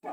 Itu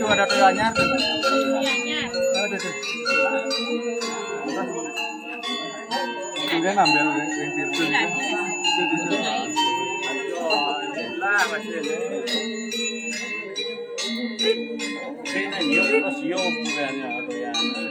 ada tuyanya. Kemudian ambil yang virtu. Lah masih ini. Ini yo bukannya tuyanya.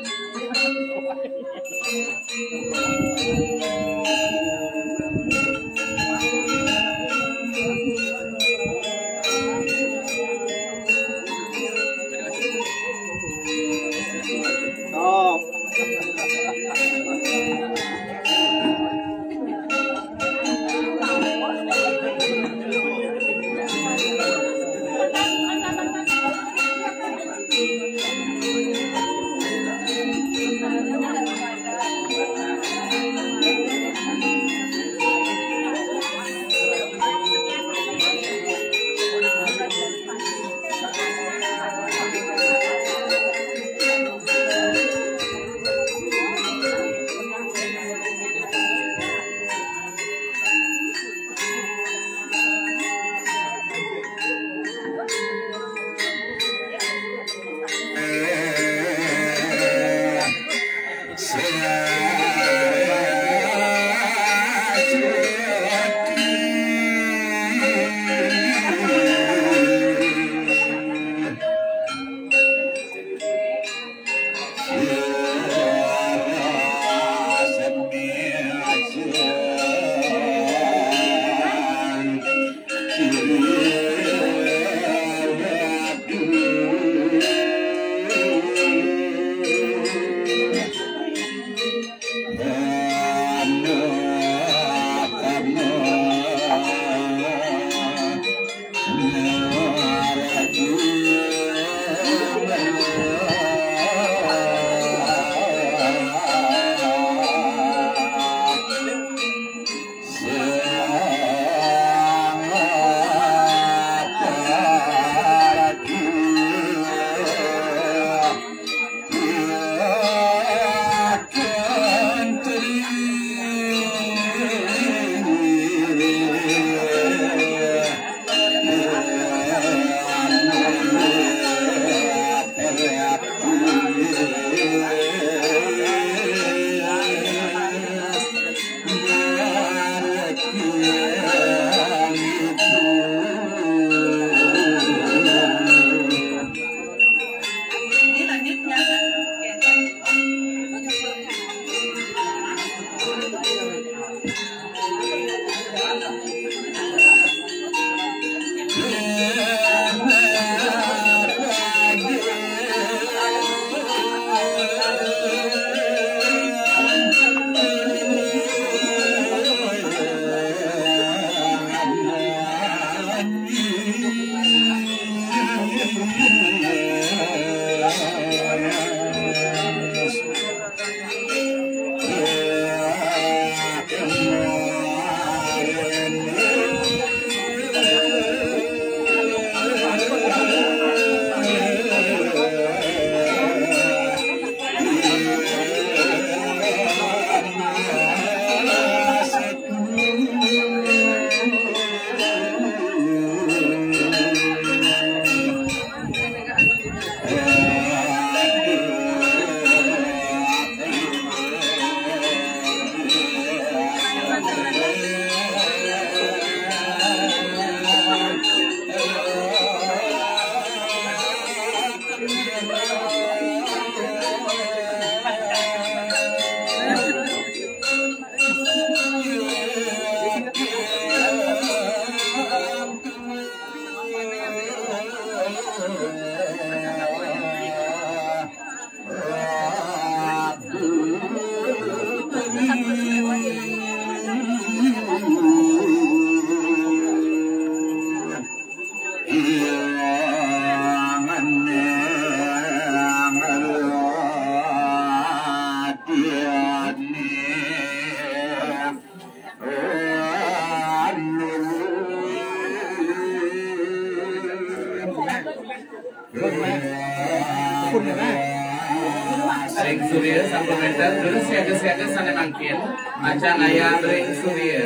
Ring Surya 1 meter terus siaga-siaga sana mangkin macam ayam ring Surya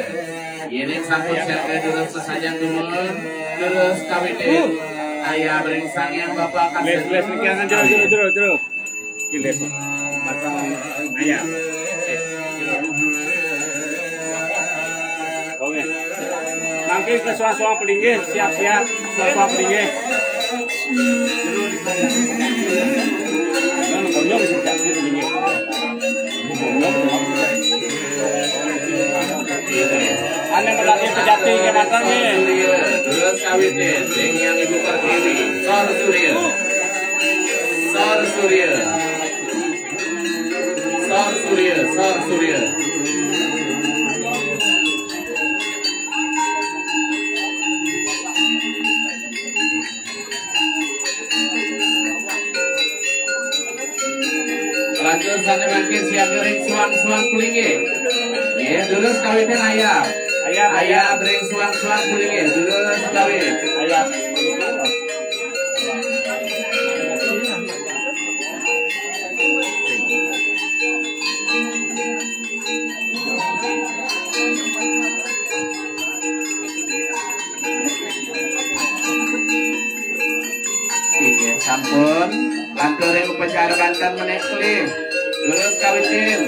ini sampun siaga terus sesajang dumur terus kawitin ayam ring sang yang bapak kasih Jero. Kiles. Macam ayam. Oke. Mangke ke suang-suang pelinggih, siap-siap suang-suang pelinggih. Bonyok bisa jadi pelinggih. Ane melatih sejati ke datang nih. Terus kawitin yang ibu pertiwi Sor Surya. Sor Surya. Sor Surya, Sor Surya. Lanjut sana makin siap ring suang-suang kulingi. Ya, dulu kawitin ayam. Ayam ring suang-suang kulingi. Dulu kawin. Ayam. Iya, sampun. Lanturin upacara bantan menekli. Terus kawitin.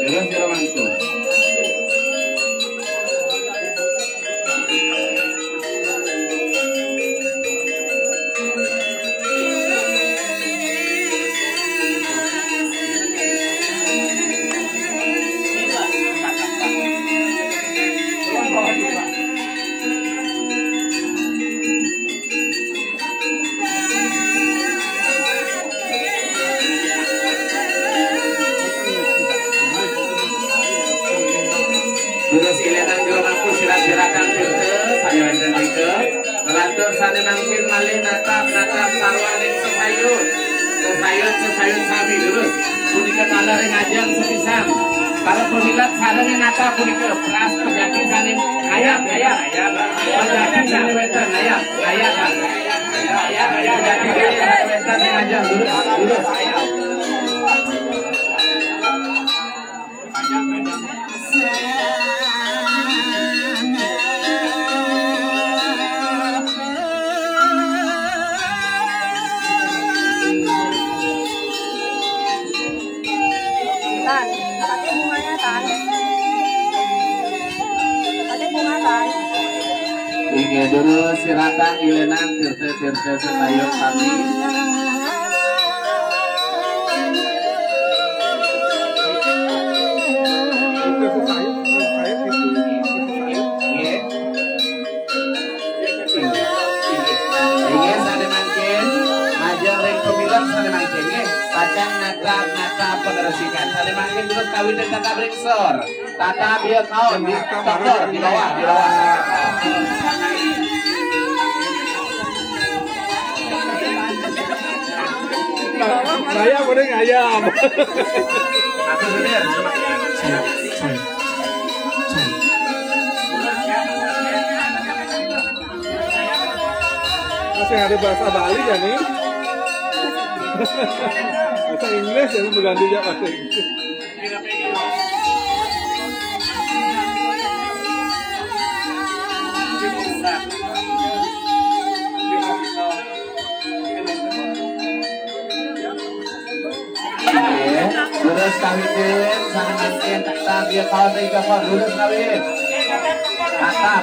Terus jalanku. Terus ilenan gelombangku sirat-siratan filter saya wenten ke melantur sana mangkin malih natap sarwan ing sesayun sami terus punika tanda ring ajang sepisan para pemilat sareng ing natap punika pras pejaki saning ayam pejaki saning wenten ayam kan pejaki wenten ing ajang terus ayam pakai bunganya tan. Pakai bunga tan. Inge dulu siratan ilenan tirte setayun kami. Inge sade mangkin, majang ring pemilan sade mangkin. Pacang nakap penersikan. Sade mangkin terus kawin dan tata ringsor. Tata biar tahun di tokor di bawah. Saya mending ayam. Aku bener. Masih ada bahasa Bali kan nih? Bahasa Inggris ya berganti aja bahasa Inggris. Lurus kawitin, sana mangkin tatap dia kawan dari kapal lurus kawin. Tatap.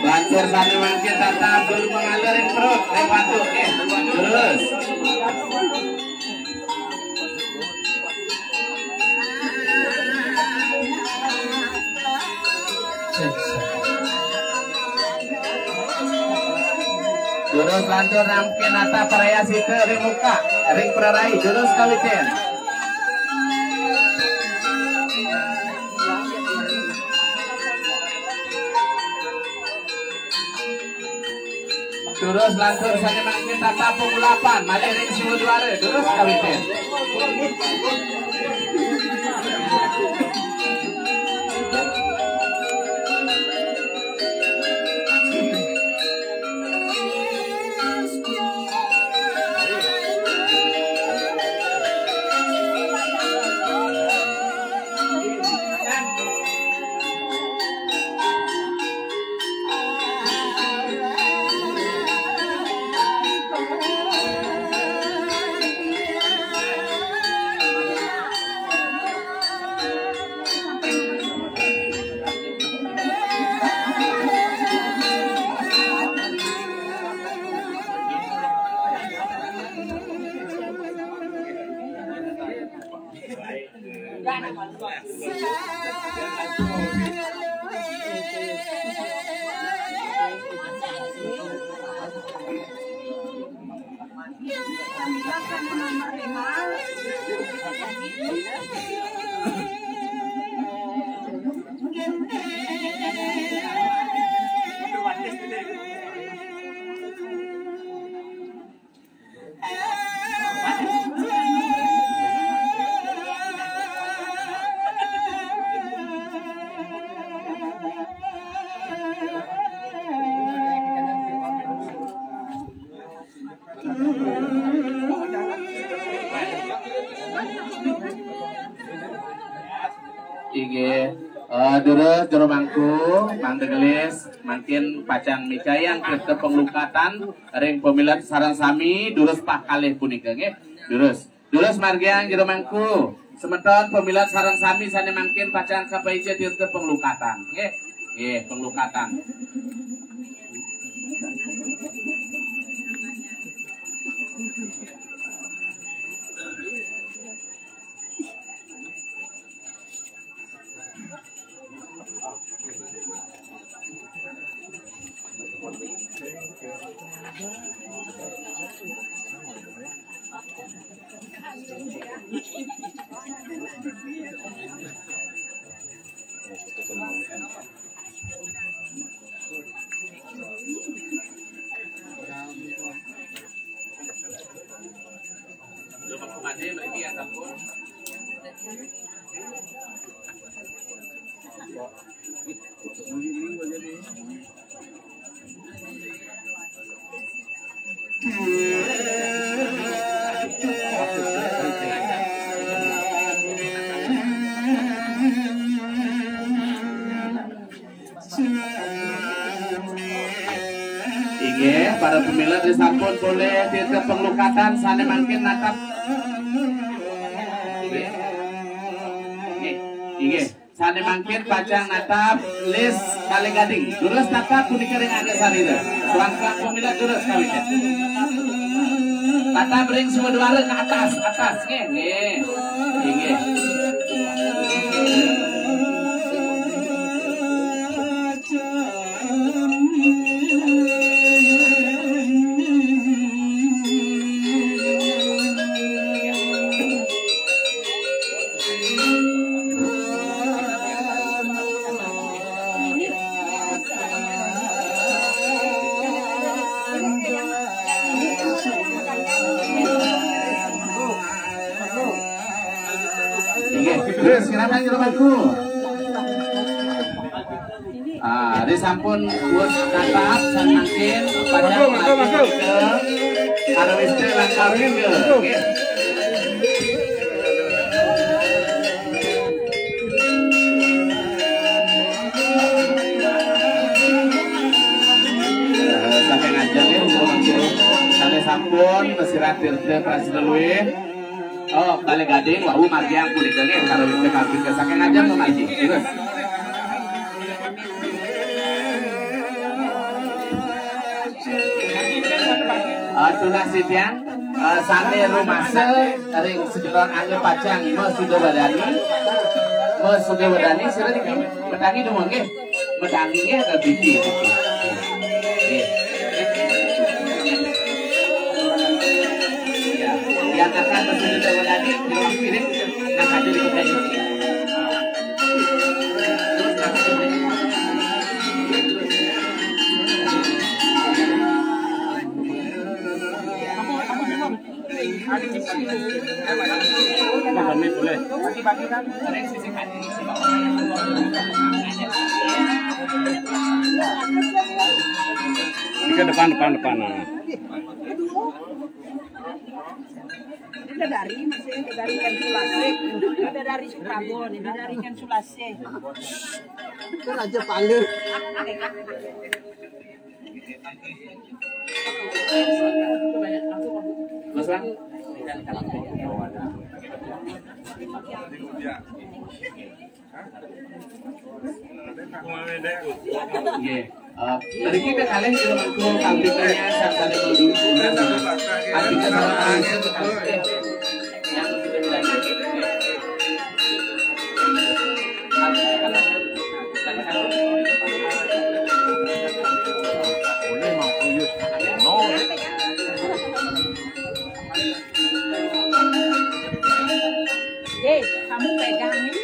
Bantur sana mangkin tatap dulu mengalir perut, batu, lurus. Jurus lantur namkin nata peraya site ring muka ring prarai jurus kawitin. Jurus lantur saja mangkin tata pengulapan malih ring siwuduare jurus kawitin. Dure jero mangku mangdegelis makin pacan micayan ke penglukatan ring pemilat sarang sami durus pak kalih punika nggih durus margian jero mangku semeton pemilat sarang sami sane makin pacan kapaija tirte penglukatan nggih penglukatan. Para pemilat disampun boleh tirta penglukatan sane mangkin natap sane mangkin pacang natap lis kali gading durus natap punika ring agak sarira suang pemilat durus kawitnya natap ring semua duara ke atas nggih silakan jeromanku. Disampun buat natap san mangkin panjang lagi ke arawis teh langkah ke. Sampai ngajar ya jeromanku. Sampai sampun mesiratir teh prasideluwe. Oh, kali gading wau margiang kulit ge karo teh kabeh ke saking aja memaji. Terus. Tuna sipian sane rumase ring sejeron angge pacang mah sudah badani sira di medangi dong nggih. Medangi ge ada biji. Yang akan bersudah badani di piring nak ada di kedai ini. Boleh. Bagi-bagi kan. Ada sisi kanan. depan. Nah. Ini dari masih dari ikan sulase, ada dari Suprabon, ini dari ikan sulase. Itu Raja Palu. Tadi kita kalian di rumahku kampingnya sampai dulu. Artinya sama yang kita bilang. Kamu pegangnya.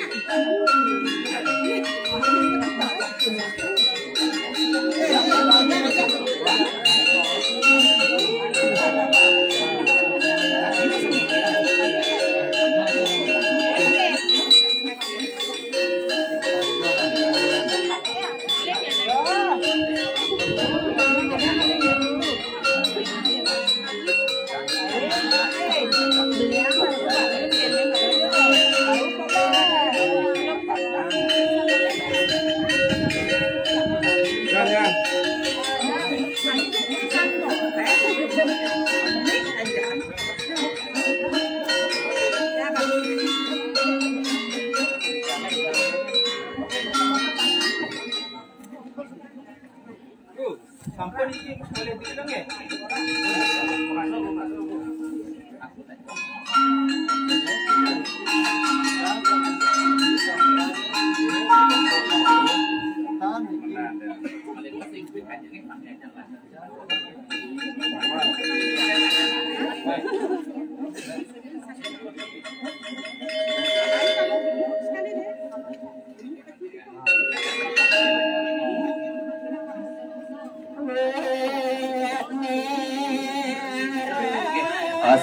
Sampun iki boleh dihitung ya?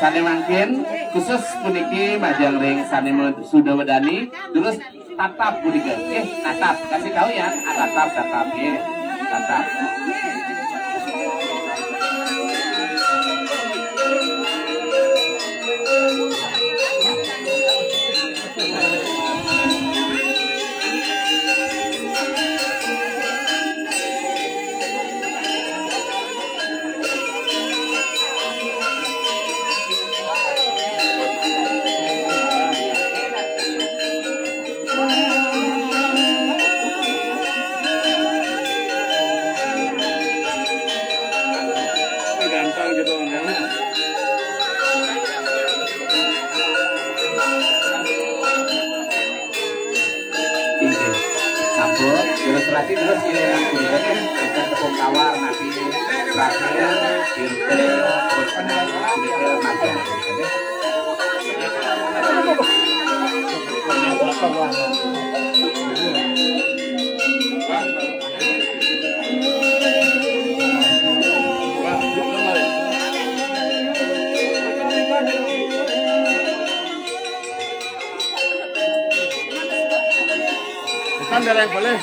Sane mangkin khusus puniki majang ring sane sudah wedani terus tatap puniki tatap kasih tahu ya tatap tatap Gampang gitu ya. Sambut terus latih terus ini yang kemudian kita tepung tawar nanti terakhir filter terus filter makan. Kan dari boleh.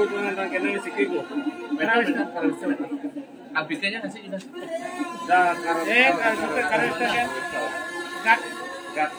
sikiku tuh nang kena sikiku. Benar kan? Abitnya kasih udah. Dah kalau suka karet kan. Gat.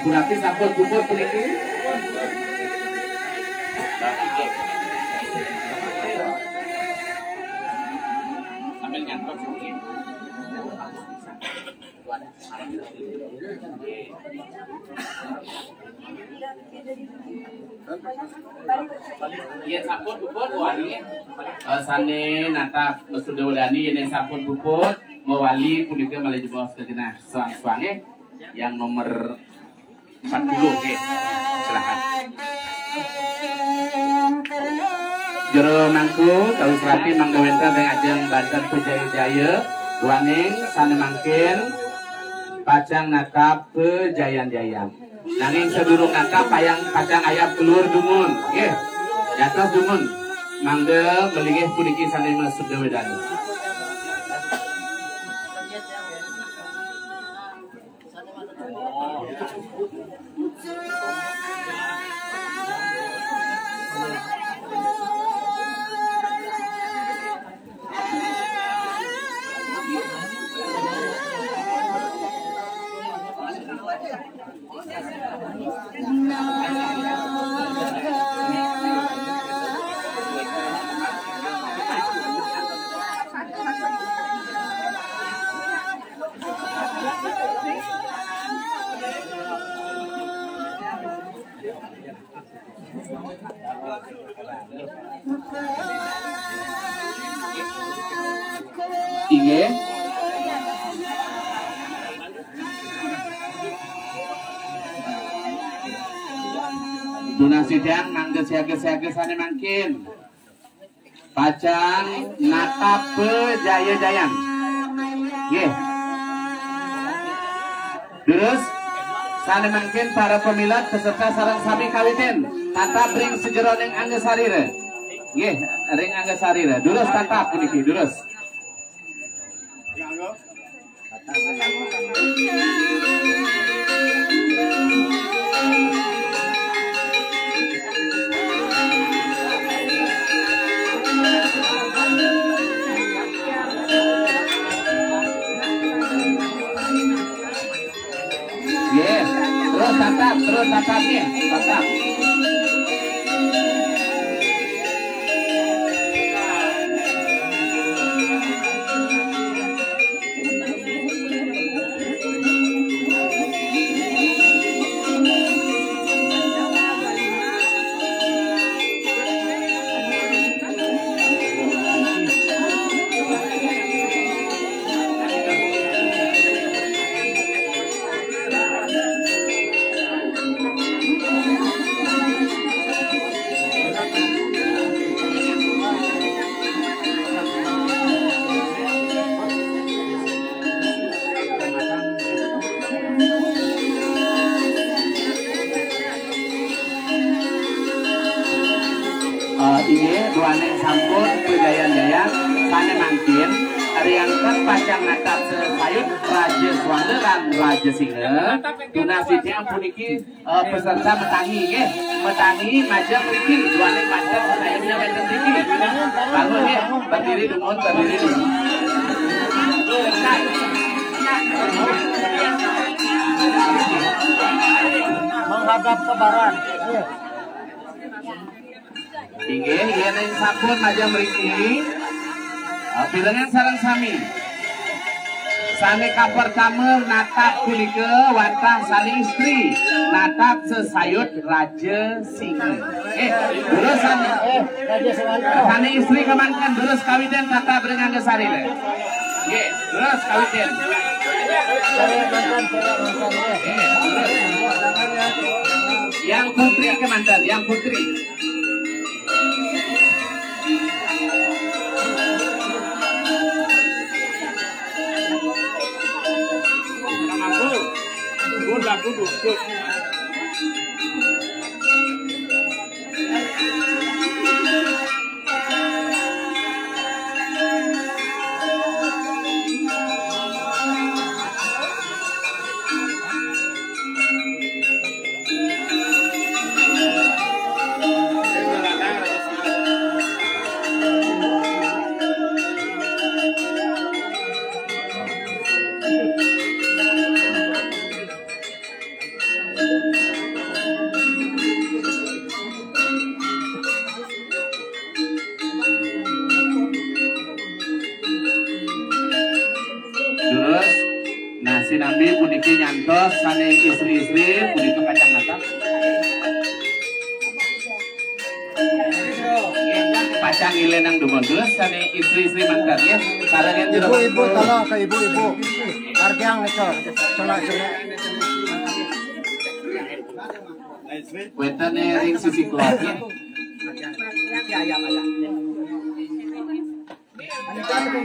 Berarti sampul bubur puniki. Sambil nyantok sedikit. Iya sampul bubur wali. Sane natap sudah wali ini sampul bubur mewali puniki malah jebos ke jenah suang-suangnya yang nomor 40, oke. Silakan. Jero mangku tahu serapi mangga wenten dengan ajeng Banten Pejaya duaning sane mangkin pacang natap pejayan-jayan. Nanging sedurung natap pacang ayam keluar dumun, nggih. Jatuh dumun. Mangga melinggih puniki sane masuk dewedani. Inge Duna sidang mangga siaga-siaga sane mangkin pacang natap pejaya-jayan nggih. Terus sane mangkin para pemilat peserta sareng sami kawiten tatap ring sejeroning angga sarire nggih, ring angga sarire durus tatap puniki durus. Yes, terus tatapnya, tatap. Ini duane sampun pejayan-jayan sane mangkin riangkeun pacang natap sayut Raja Swanderan Raja Singa tunasitnya puniki peserta metangi nggih metangi majang mriki duane Banten sayutnya wenten mriki bangun nggih berdiri dumun menghadap ke barat. Inggih, yen sampun majang mriki pirengan sareng sami. Sane ka pertama natap punika wantah sane istri natap sesayut raja singa. Terus sane istri kemankan terus kawiten tatap dengan gesari le. Terus kawiten. Yang putri kemantan, yang putri. Nabi puniki nyantos sane istri-istri puniki kacang natap. Pacang ilenang dumondos sane istri-istri mantan ya. Sarangan ibu-ibu tolong ke ibu-ibu. Arjang itu. Coba-coba. Wetane ring sisi keluarnya. Tepung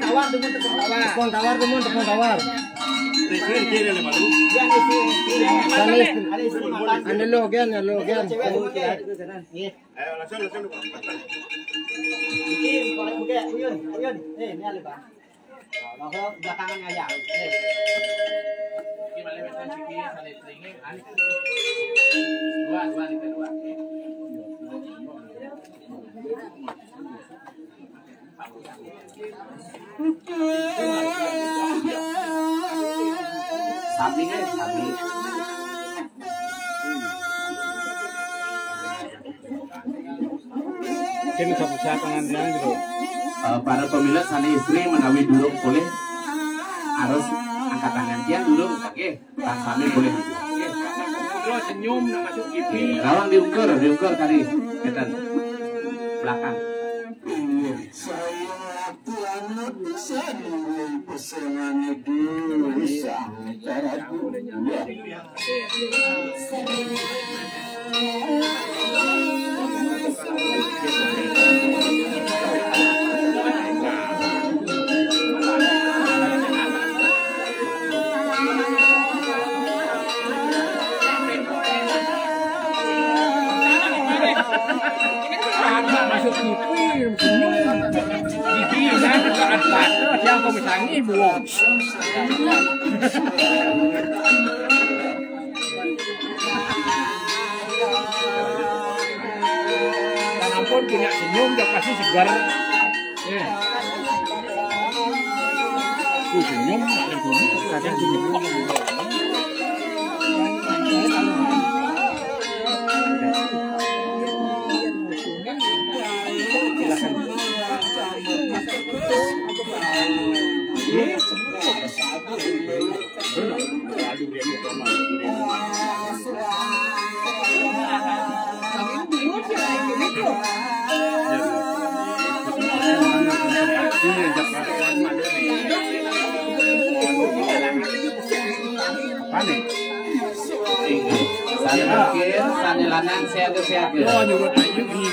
tawar. Sabi kan sabi. Kini satu tangan dia gitu. Para pemilik sana istri menawi durung boleh harus angkat tangan dia durung, oke? Pas kami boleh. Lo senyum nak masuk TV. Rawang diukur kali, ketan belakang. Masuk TV kan saat yang komisangi buang. Dan ampun punya senyum udah pasti segar. Senyum ada bunyi kadang senyum. Saya mungkin, saya lanang, saya Oh, nyurut aja nih.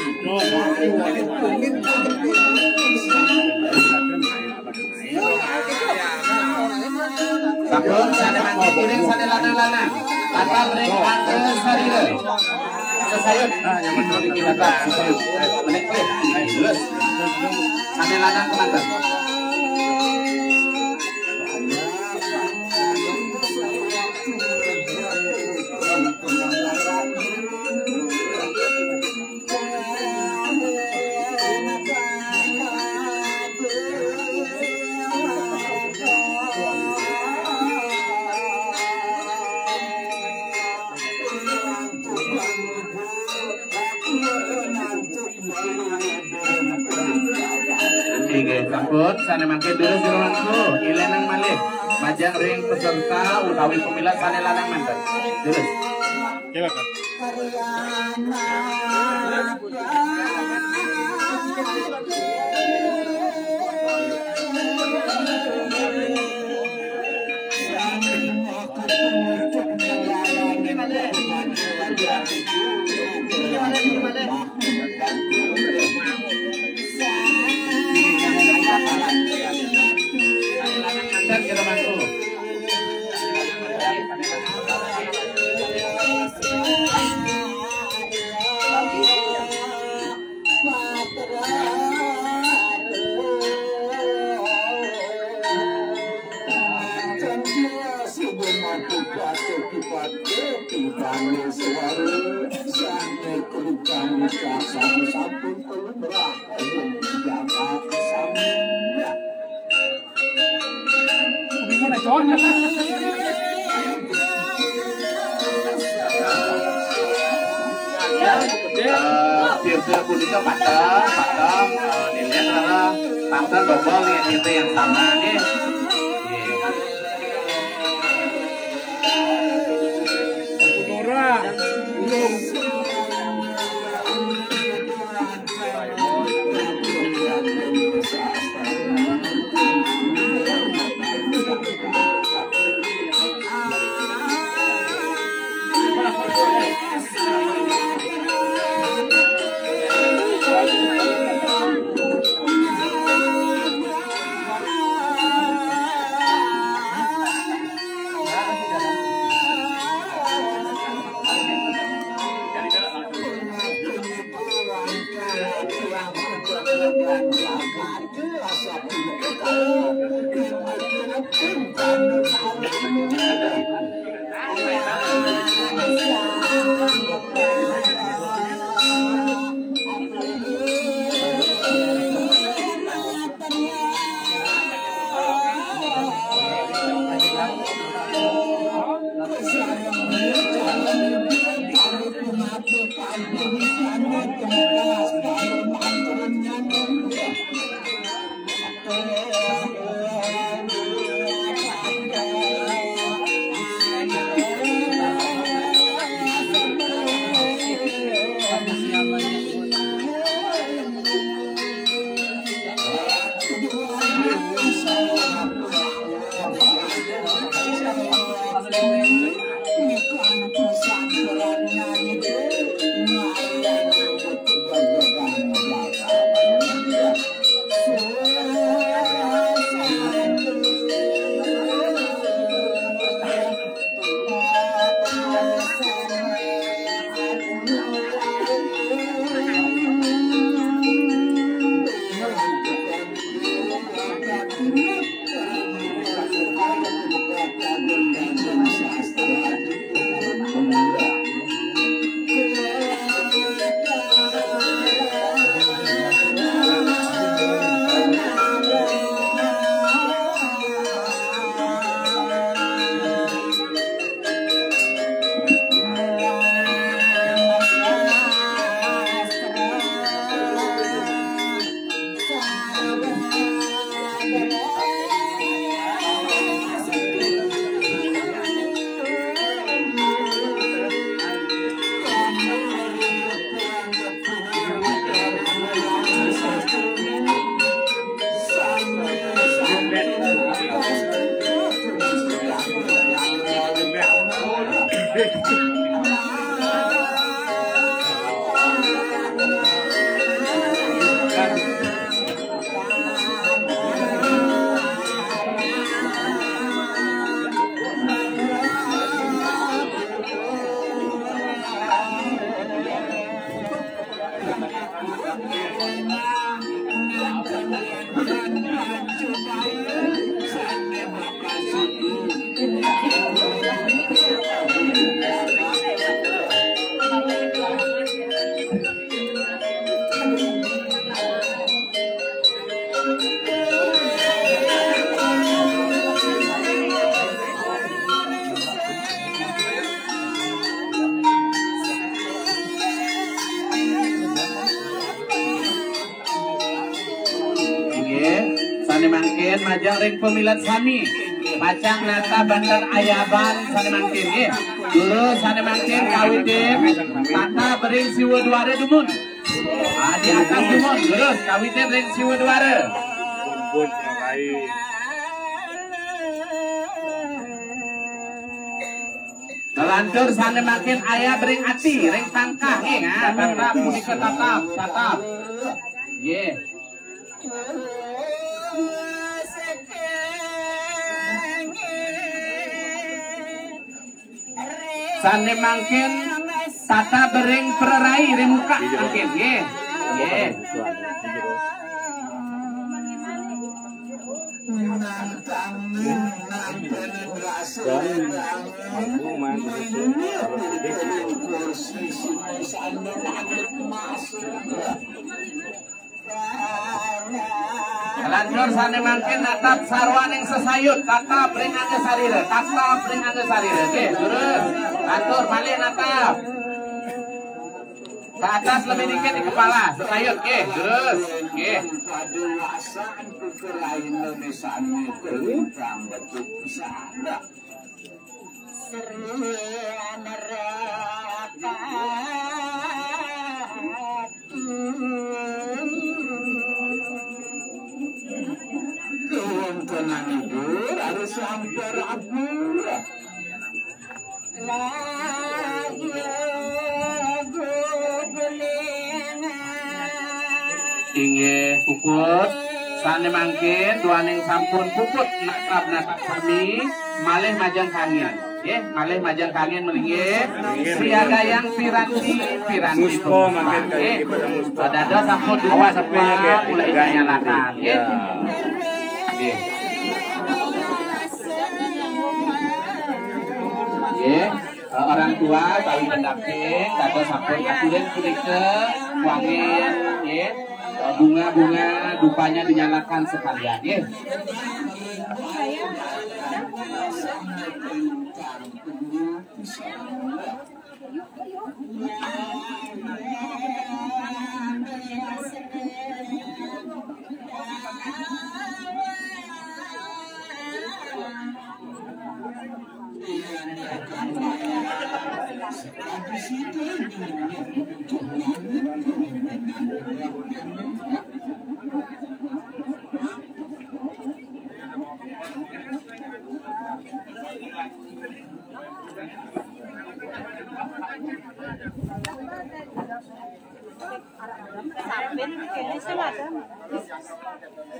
Sabun, saya mangkir piring, saya lanang-lanang. Kata mereka ke sarila. Ke sayur. Yang betul ini kata sayur. Meneklik. Terus. Saya lanang kemantan. Sampun, sana makin dulu suruhanku, ilenang malih. Majang ring peserta utawi pemilat sane lanang manten. Terus. Coba kan. Mantan kita bantu. Tir-tir kulitnya padang, dilihat adalah pantai double itu yang sama nih. Majang ring pemilat sami Pacang nata banten ayaban sane mangkin nggih. Terus sane mangkin kawitip tata bering siwa duare dumun. Di atas dumun terus kawitip bering siwa duare. Bun baik. Kelantur sane makin ayah bering ati, ring tangkah nggih, tatap punika tatap. Nggih. Sane mangkin tata bering pererai ring muka mangkin nggih. Nggih. Lanjur sane mangkin natap sarwaning sesayut tatap ring ane sarire oke terus atur malih natap ke atas lebih dikit di kepala sesayut oke terus oke harus hampir abur. Inggih puput sane mangkin duaning sampun puput natap sami malih majang kangen nggih malih majang kangen melinggih siaga yang piranti Musko makin nggih Musko. dada sampun Awas sapinya ge mulai dinyalakan nggih nggih orang tua kali mendamping kata sampun aturan punika wangen nggih bunga-bunga dupanya dinyalakan sekalian ya.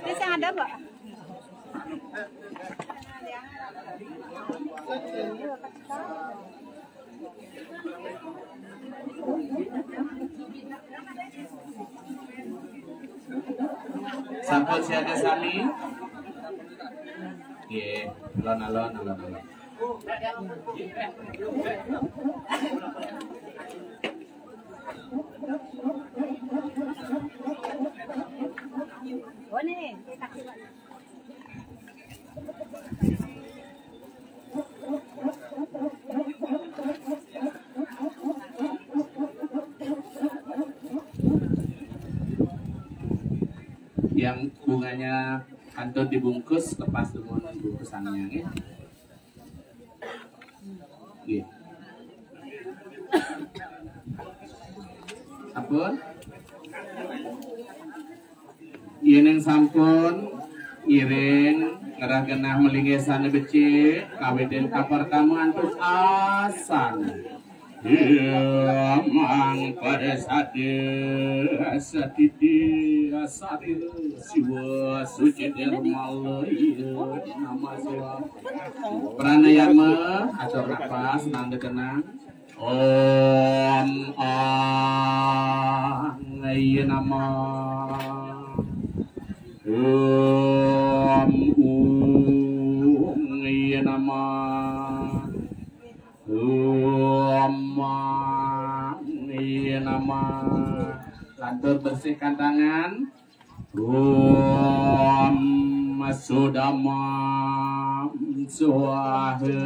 Ini yang ada, Pak. Sampun siaga sami. Nggih, alon-alon. Oh nih, taksi Pak. Yang bunganya kantun dibungkus lepas dengan bungkusannya ya. Nggih. Sampun? Yeneng sampun iring ngerah genah melingesan becik kaweden kapar tamu antus asan mang pada satiti asatir siwa suci dermal nama siwa pranayama atur napas nanda kenang om ayi nama iya nama iya nama lantur bersihkan tangan sudama suahe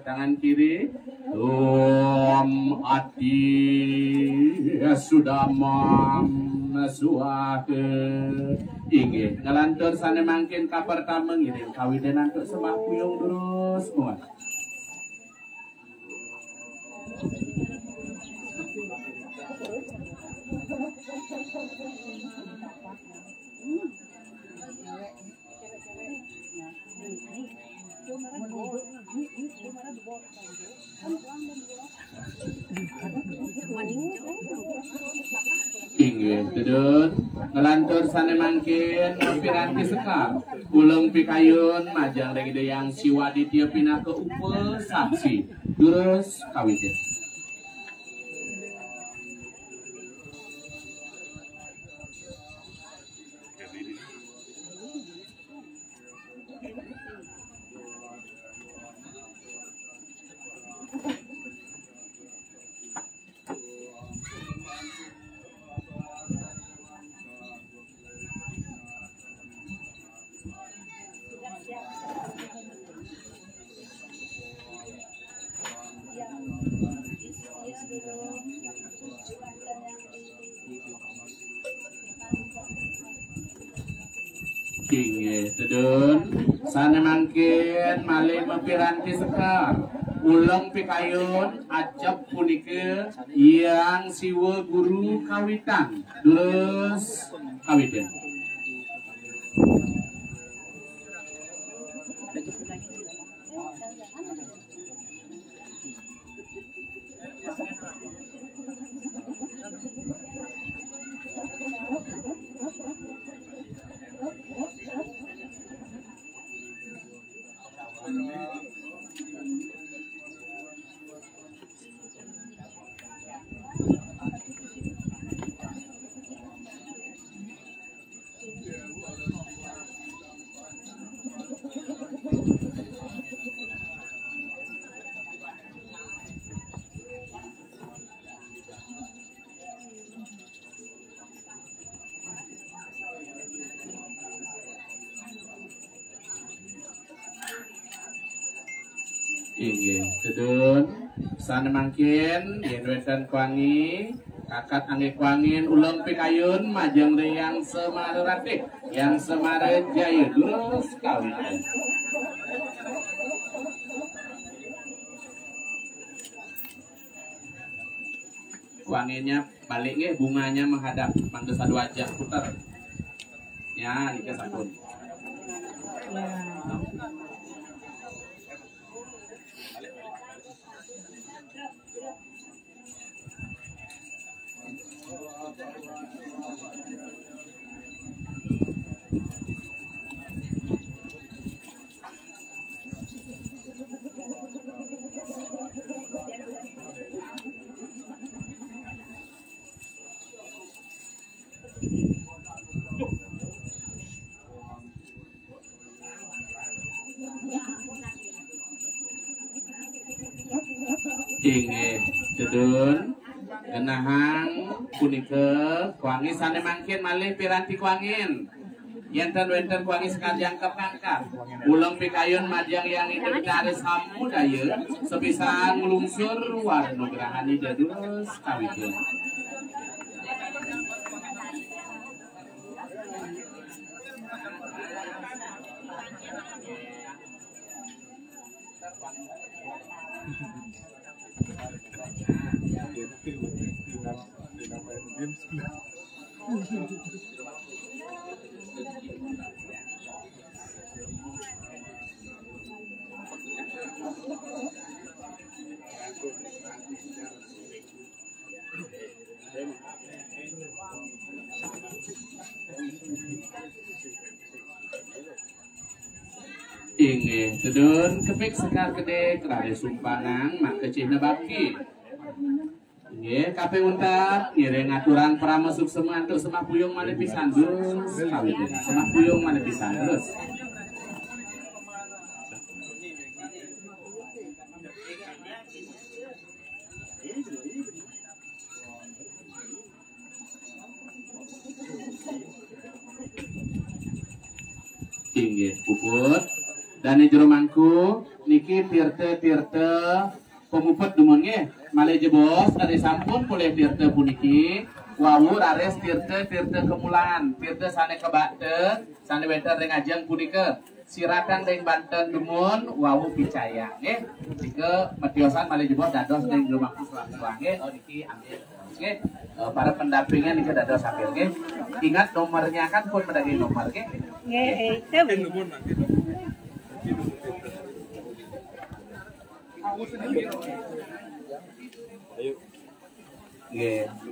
tangan kiri ati sudama suahe Inggih, ngelantur sane mangkin ka pertama ngiring kawidenan untuk semak puyung terus muat. Inggih, dedut ngelantur sane mangkin piranti sekar ulung pikayun majang lagi yang siwa di tiap pindah ke upe saksi terus kawitnya. Inggih, dedun sana mangkin malih mempiranti sekar ulang pikayun acap punike yang siwa guru kawitan terus kawitan. Inggih, dedun sana mangkin yen wetan kuangi kakat angge kuangin ulang pikayun majang yang semarate yang semare jaya terus kawitan. Kuanginnya balik nggih bunganya menghadap mangga sadu aja putar. Ya, nika sampun. Inggih, dedun genahang punika kuangi sane mangkin malih piranti kuangin yenten wenten kuangi sekar jangkep ngangkat ulang pikayun majang yang itu dari samu daya sepisan ngelungsur warna gerahan ida terus kawitun. Inggih, dedun kepik sekar gede kerade sumpangan mak kecihna bakti. Inggih, kape untat ngiring aturan pramesuk semua untuk semak puyung malih pisan terus kawitin. Semak puyung malih pisan terus. Inggih, puput dan jero mangku niki tirte pemuput dumun nggih malih jebos dari sampun boleh tirte puniki wawu rares tirte kemulan tirte sane kebate sane wenter ring ajeng punika sirakan ring Banten dumun wawu picaya nggih dike mediosan malih jebos dados ring lumaku suang nggih niki ambil nggih para pendampingnya niki dados sambil nggih ingat nomornya kan pun mendagi nomor nggih nggih teu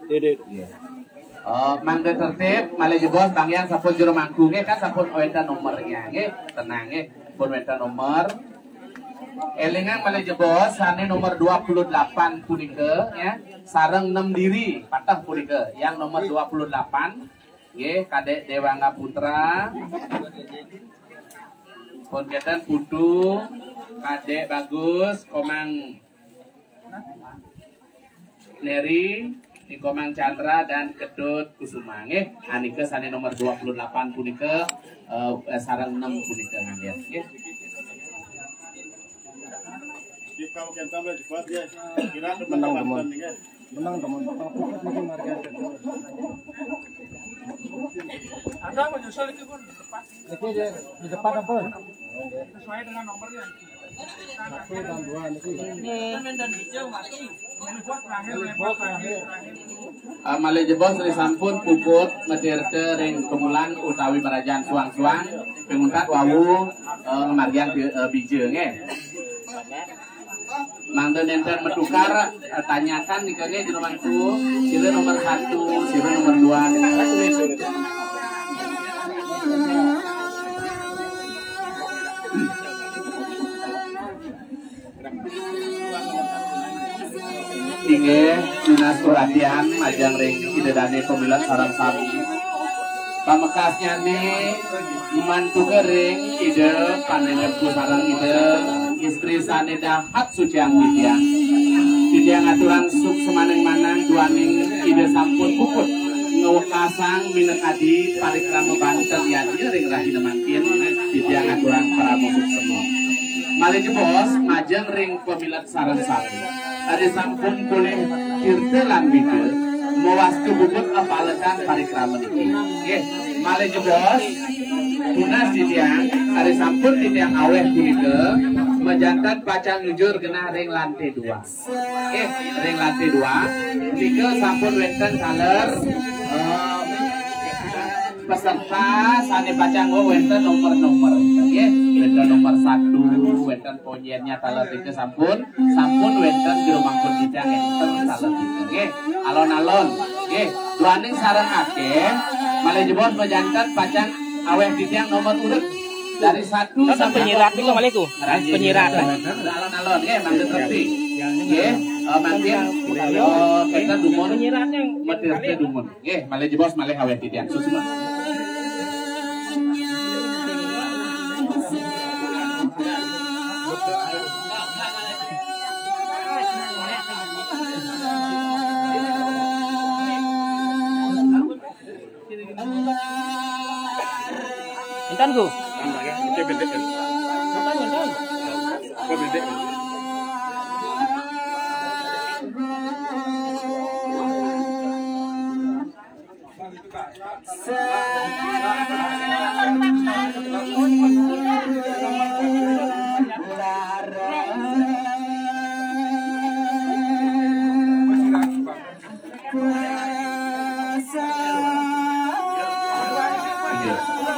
nggih mangga tertib malih jebos Bang Yang sampun jero mangku nggih kan sampun wenten nomornya nggih tenang nggih pun wenten nomor elingan malih jebos sane nomor 28 punika ya sareng 6 diri patah punika yang nomor 28 nggih Kadek Dewangga Putra pun keten Putu Kadek Bagus Komang Leri di Komang Chandra dan Kedut Kusuma nggih anika sane nomor 28 punika sareng 6 punika nggih nggih menang teman-teman Anda menyusul itu pun tepat. di depan apa Sesuai dengan nomornya. 1 dan 2 niki Dan hijau mati. Menbuat terakhir. malih jebos dari sampun puput medirte ring kemulan utawi Barajaan suang-suang penguntat wawu ngamargian bije nggih mangga nenten metukar tanyakan nih kayaknya di rumahku sila nomor 1 sila nomor 2 Inge dinas perhatian majang ring idedane pemilat sarang sami pamekasnya nih mantu kering ide panenepku sarang ide istri sane dahat suciang widya yang aturan suk semaneng-manang duaning ide sampun puput ngewekasang minekadi parikrama Banten yadi ring rahina mangkin yang aturan para musuk semua malih jebos majang ring pemilat sarang sami ada sampun boleh tirtelan bide mewastu bubut apalekan parikrama niki nggih malih jebos tunas ditiang ada sampun ditiang aweh punika mejantan pacang jujur genah ring lantai 2 ring lantai 2 nika sampun wenten kaler peserta sane pacang wenten nomor-nomor nggih wenten nomor 1 wenten ponyennya taler nika sampun wenten jero mangkun ditiang enter taler nika nggih alon-alon nggih duaning sareng akeh malih jebos mejantan pacang aweh ditiang nomor urut dari 1 sampai penyirat itu maliku. Penyirat. Alon-alon nggih mangga trepi. Nggih, mangga kita dumon Penyiratnya metirte dumon. Nggih, malih jebos malih aweh titian susuma. Intan ku. Itu bedek kan. Kok bedek?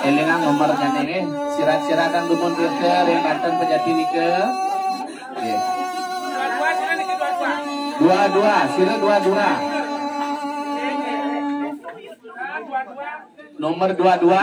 Elingan nomor ini sirat-siratan dumun tirte ring Banten Pejati nike. Dua-dua, sira dua-dua. Nomor 22.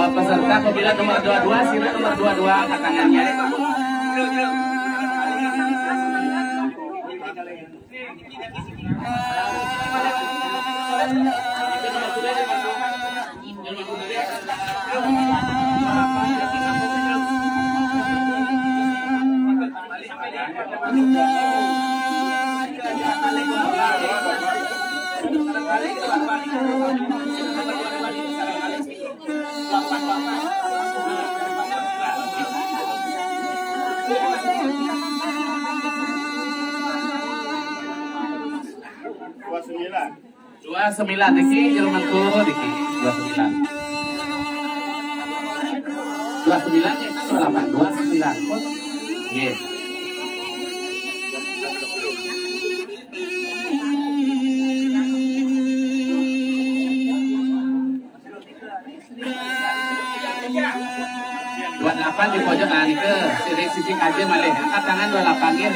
Peserta pemilihan nomor 22, sila nomor 22 katangannya. 29 Diki, Jermanku Diki 29. 29 ya, 28, 29. Yes. Buat 8 di pojok ke sisi aja malih. Angkat tangan 28 ya.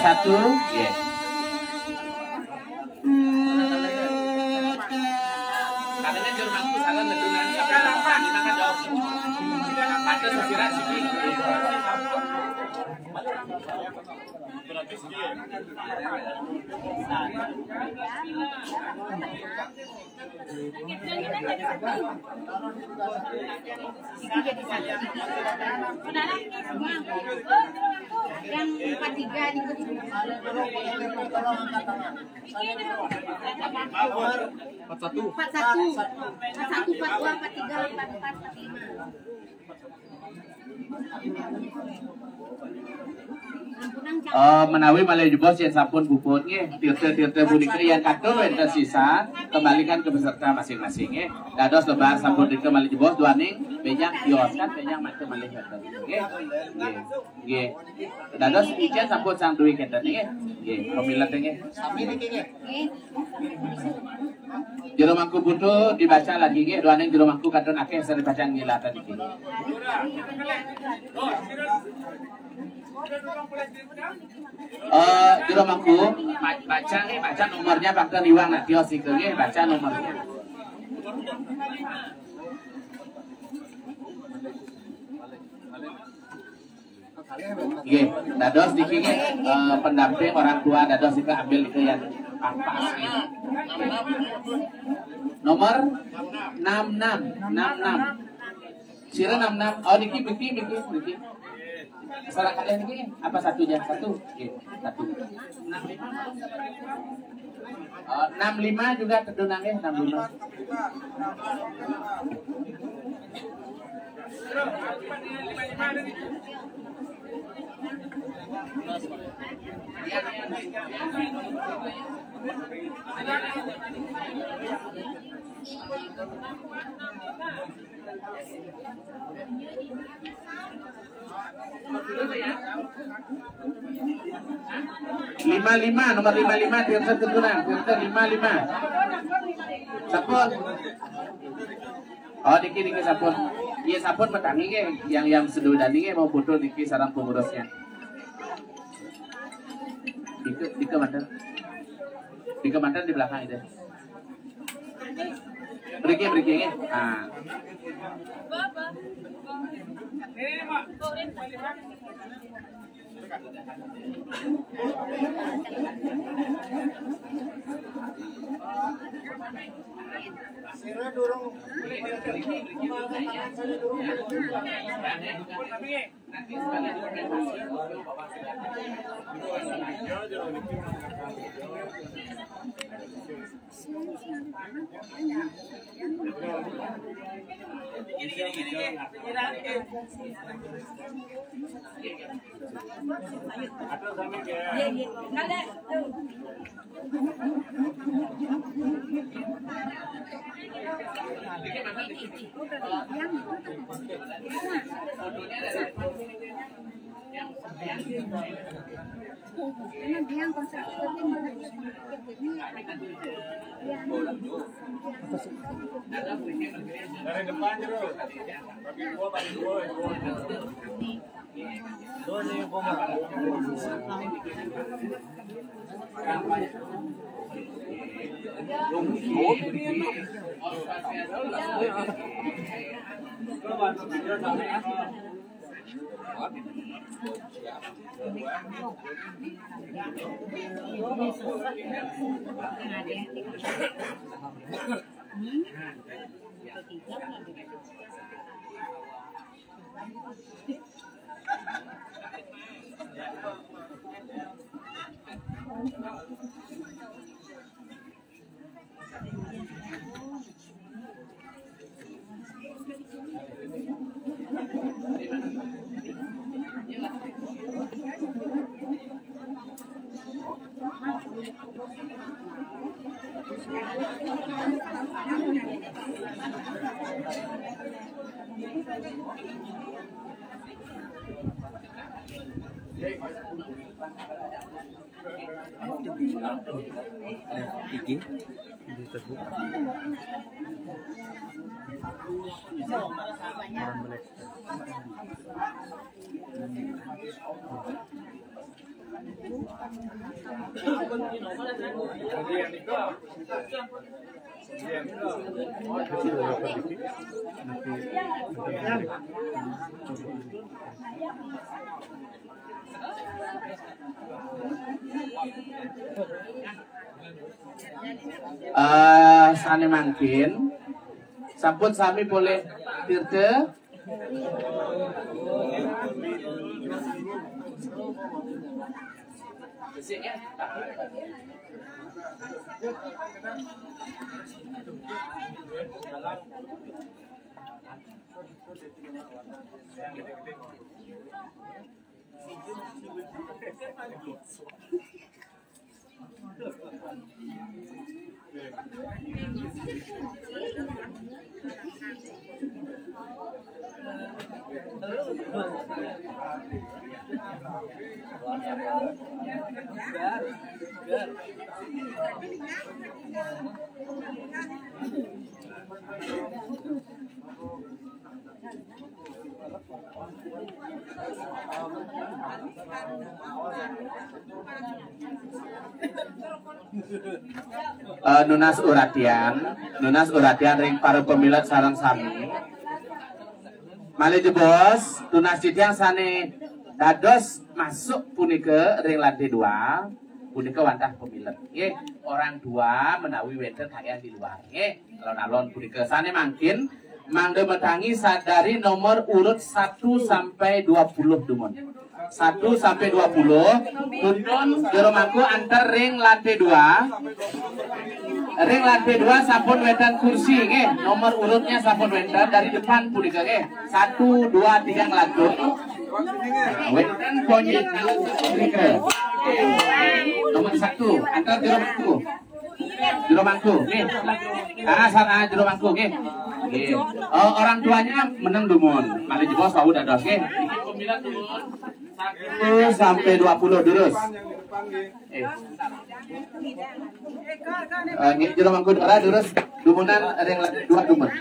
Satu, yes. Katanya Jermanku salah nedunan sampai 8, dimakan jawab. Pada sesirat sini. Yang 43 di 41 menawi malih jebos yang sampun puput nggih tirte-tirte punika yang katur enten sisa kembalikan ke peserta masing-masing nggih. Dados lebar sampun dike malih jebos duaning benyak kios kan benyak macam malih enten nggih. Nggih. Dados ijen sampun sang duwi kenten nggih. Nggih, pamilat nggih. Sami niki nggih. Jero mangku butuh dibaca lagi nggih duaning jero mangku kadon akeh sering baca ngilatan iki. Jero mangku baca nih baca nomornya bakal iwang nanti kios itu nih baca nomornya. Oke, dados niki pendamping orang tua dados itu ambil itu yang pas gitu. Nomor 66. Sira 66. Oh niki biki. Salah kalian ini apa satunya? Satu. Oke, satu. 65 juga terdunangnya 65. Lima nomor 55 Tirta Keturunan Tirta 55 Sapun. Oh diki sapun. Iya sapun petangi ke yang sedulur dani mau foto diki sarang pengurusnya. Dike mantan. Dike mantan di belakang itu. Beriki ya. Ah. Sira durung dari depan terus. Sane mangkin sampun sami boleh tirte Nunas uratian ring para pemilat sarang sami. Malih jebos tunas yang sane dados masuk punika ring lantai 2 punika wantah pemilat. Nggih, orang 2 menawi wonten kaya di luar. Nggih, alon-alon punika sane mangkin mangga metangi sadari nomor urut 1 sampai 20 dumon. 1 sampai 20 turun jero mangku antar ring lantai 2. Ring lantai 2 sampun wetan kursi nggih, nomor urutnya sampun wetan dari depan punika nggih. 1 2 3 nglanjut. Wetan ponyet punika. Nomor 1 antar jero mangku. Jero mangku nggih. Sana jero mangku nggih. Nggih. Orang tuanya meneng dumon. Malih jebos wau dados nggih. Pemilat dumon 1 sampai 20 durus. Nggih jero mangku durus dumunan ring 2 dumun.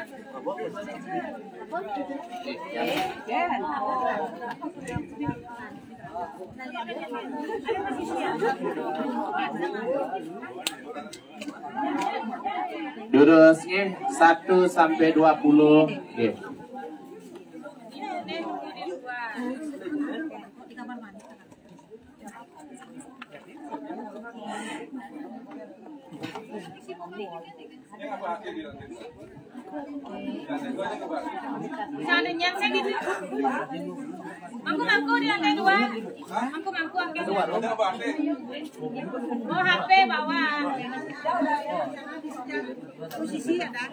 Durusnya 1 sampai 20 nggih. Seandainya saya gitu. Mangku di lantai 2. Mangku angkat 2. Oh HP bawa. Posisi ada.